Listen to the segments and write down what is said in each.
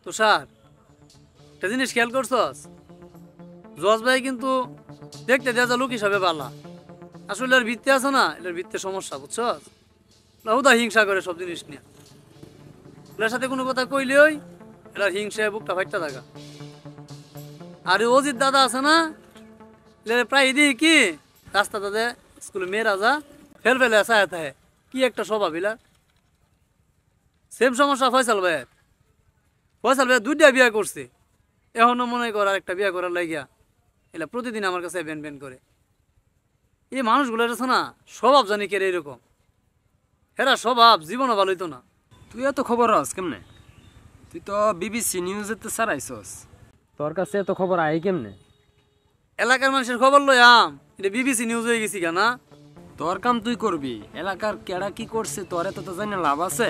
তুষার, একটা জিনিস খেয়াল করছস? জজ ভাই কিন্তু দেখতে দেয়া লোক হিসাবে বালা, আসলে এর ভিত্তি আছে না, এটার ভিত্তি সমস্যা, বুঝছস? হুদা হিংসা করে সব জিনিস নিয়ে, এটার সাথে কোনো কথা কইলেই এটার হিংসায় বুকটা ফাইটটা থাকা। আর ওই অজিত দাদা আছে না, প্রায় দিই কি রাস্তা তাদের স্কুলে মেয়েরা যা ফেল ফেলে আসা থাকে, কি একটা স্বভাব এলা। সেম সমস্যা ফয়সাল ভাইয়ের। ফয়সাল ভাই দুইটা বিয়ে করছে, এখনো মনে কর আর একটা বিয়ে করার লাগিয়া এলা প্রতিদিন আমার কাছে ব্যান ব্যান করে। এই মানুষগুলো আছে না, স্বভাব জানি কে এরকম, হেরা স্বভাব জীবনও ভালো হইতো না। তুই এত খবর আস কেমনে? তুই তো বিবিসি নিউজেতে ছাড়াইছস, তোর কাছে এত খবর আই কেমনে? এলাকার মানুষের খবর লইয়াম, এটা বিবিসি নিউজ হয়ে গেছি কেনা। তোর কাম তুই করবি, এলাকার কেডা কি করছে তোর এত তো জানি লাভ আছে।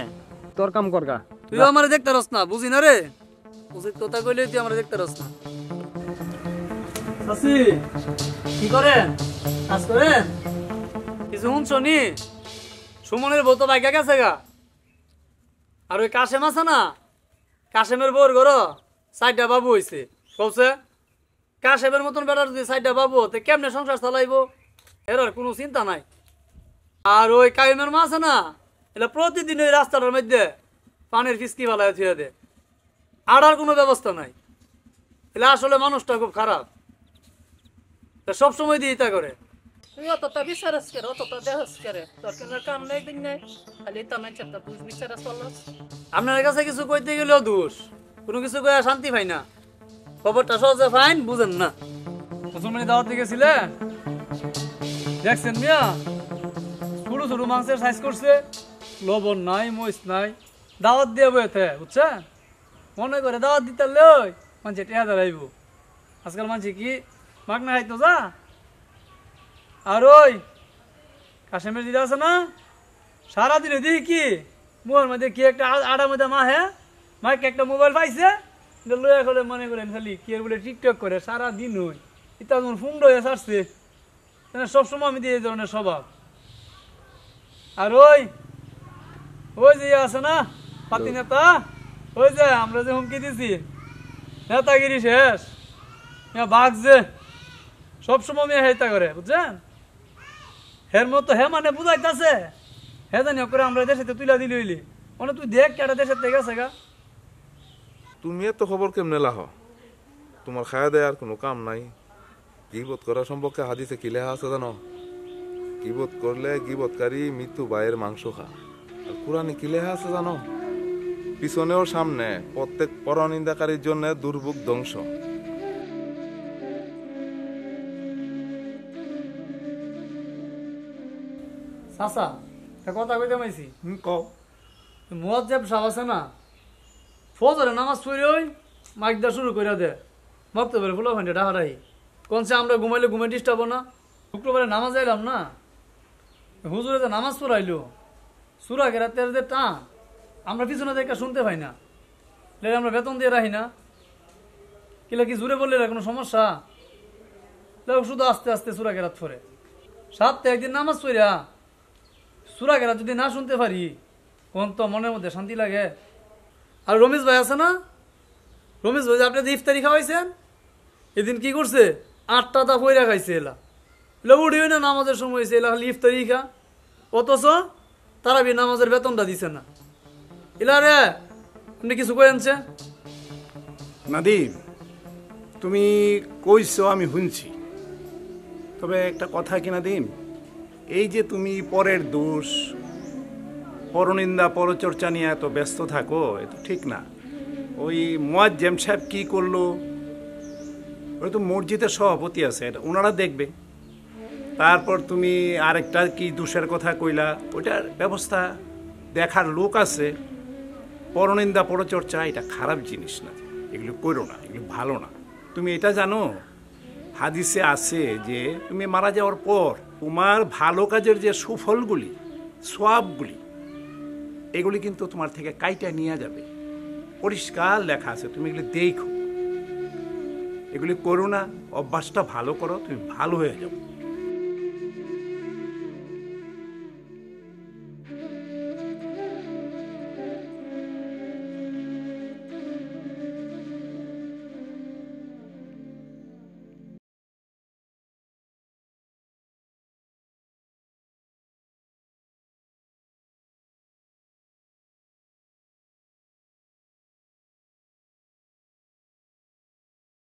তোর কাম করগা, তুই আমার দেখতে রস না, বুঝি না রে, উচিত কথা কইলে তুই আমার দেখতে রস না। কি করেন? কাজ করেন? কিছু শুনছো নি? সুমনের বউ তো বাইকা গেছে গা। আর ওই কাশেম আছে না, কাশেমের বউর ঘর 4টা বাবু হয়েছে। কৌছে কাশেমের মতন বেটার যদি 4টা বাবু হতে কেমনে সংসার চালাইবো, এর কোনো চিন্তা নাই। আর ওই কাইমের মা আছে না, এটা প্রতিদিন ওই রাস্তাটার মধ্যে পানির ফিসকি বালায় থুয়ে দে, আড়ার কোনো ব্যবস্থা নাই। এলে আসলে মানুষটা খুব খারাপ, সব সময় দিয়ে ইতা করে। তুই অতটা বিচারাস করে, অতটা দেহস করে, তোর কোনো কাম নেই দিন নেই, খালি তামাই চারটা বুঝ বিচারাস চলস। আপনার কাছে কিছু কইতে গেলেও দোষ, কোনো কিছু কইয়া শান্তি পাই না। খবরটা সহজে ফাইন, বুঝেন না। মুসলমানি দাওয়াত গেছিলেন, দেখছেন মিয়া ছোট ছোট মাংসের সাইজ করছে, লবণ নাই মরিচ নাই, দাওয়াত দিয়ে বইতে, বুঝছেন? মনে করে দাওয়াত দিতে লই মানুষ টেহা দাঁড়াইব। আজকাল মানুষ কি মাগনা খাইতো যা। আর ওই কাশেমের দিদা আছে না, সারাদিনে দিই কি মোবাইল মধ্যে কি একটা আড়ার মধ্যে মাকে একটা মোবাইল পাইছে, লইয়া করে মনে করেন খালি কি আর বলে টিকটক করে সারাদিন হই। ইতা যখন ফুন্ড হয়ে ছাড়ছে, সবসময় আমি দিয়ে এই ধরনের স্বভাব। আর ওই যে আছে না পাতি নেতা, ওই যে আমরা যে হুমকি দিছি, নেতাগিরি শেষ, বাঘ যে সবসময় মেয়ে হেতা করে, বুঝছেন? হের মতো হে মানে বুঝাইতেছে, হে জানি করে আমরা দেশে তুলা দিলি হইলি, মানে তুই দেখ কেটা দেশের থেকে গেছে গা। তুমি এত খবর কেমনে লাহ? তোমার খায়া দেয় আর কোনো কাম নাই। গিবত করা সম্পর্কে হাদিসে কি লেখা আছে জানো? গিবত করলে গিবতকারী মৃত্যু বায়ের মাংস খা। আর কোরআনে কি লেখা আছে জানো? পিছনে ও সামনে প্রত্যেক পরনিন্দাকারীর জন্য দুর্ভোগ ধ্বংস। চাচা কথা কইতে মাইছি, কও। মুয়াজ্জেব সাহেব আছে না, ফজরে নামাজ পড়ে ওই মাইকদা শুরু করে দে, বক্তব্যের ফুলো ফান্ডে ডাহারাই কোনছে আমরা ঘুমাইলে ঘুমে ডিস্টার্ব না। শুক্রবারে নামাজ আইলাম না, হুজুরে তো নামাজ পড়াইলো, সুরা কেরাতে যে টান আমরা পিছনে দেখা শুনতে পাই না, আমরা বেতন দিয়ে রাখি না। কিলা কি জুড়ে বললে কোনো সমস্যা? শুধু আস্তে আস্তে সুরা কেরাত পড়ে, সপ্তাহে একদিন নামাজ পড়া সুরা কেরাত যদি না শুনতে পারি, কোন তো মনের মধ্যে শান্তি লাগে। আর রমেশ ভাই আছে না, রমেশ ভাই আপনি যে ইফতারি খাওয়াইছেন, এদিন কি করছে 8টা দা পয়রা খাইছে, এলা উঠিও না নামাজের সময় হয়েছে, এলা খালি ইফতারি খা, অথচ তারাবি নামাজের বেতনটা দিছে না। এলা রে আপনি কিছু কই আনছে? নাদিম, তুমি কইছো আমি শুনছি, তবে একটা কথা কি নাদিম, এই যে তুমি পরের দোষ, পরনিন্দা পরচর্চা নিয়ে এত ব্যস্ত থাকো, এ তো ঠিক না। ওই মুয়াজ্জেম সাহেব কি করলো, ওই তো মসজিদের সভাপতি আছে, এটা ওনারা দেখবে। তারপর তুমি আরেকটা কি দোষের কথা কইলা, ওইটার ব্যবস্থা দেখার লোক আছে। পরনিন্দা পরচর্চা এটা খারাপ জিনিস না, এগুলো করো না, এগুলো ভালো না। তুমি এটা জানো হাদিসে আছে যে তুমি মারা যাওয়ার পর তোমার ভালো কাজের যে সুফলগুলি, সওয়াবগুলি, এগুলি কিন্তু তোমার থেকে কাইটা নিয়ে যাবে, পরিষ্কার লেখা আছে, তুমি এগুলি দেখো। এগুলি করো না, অভ্যাসটা ভালো করো, তুমি ভালো হয়ে যাবে।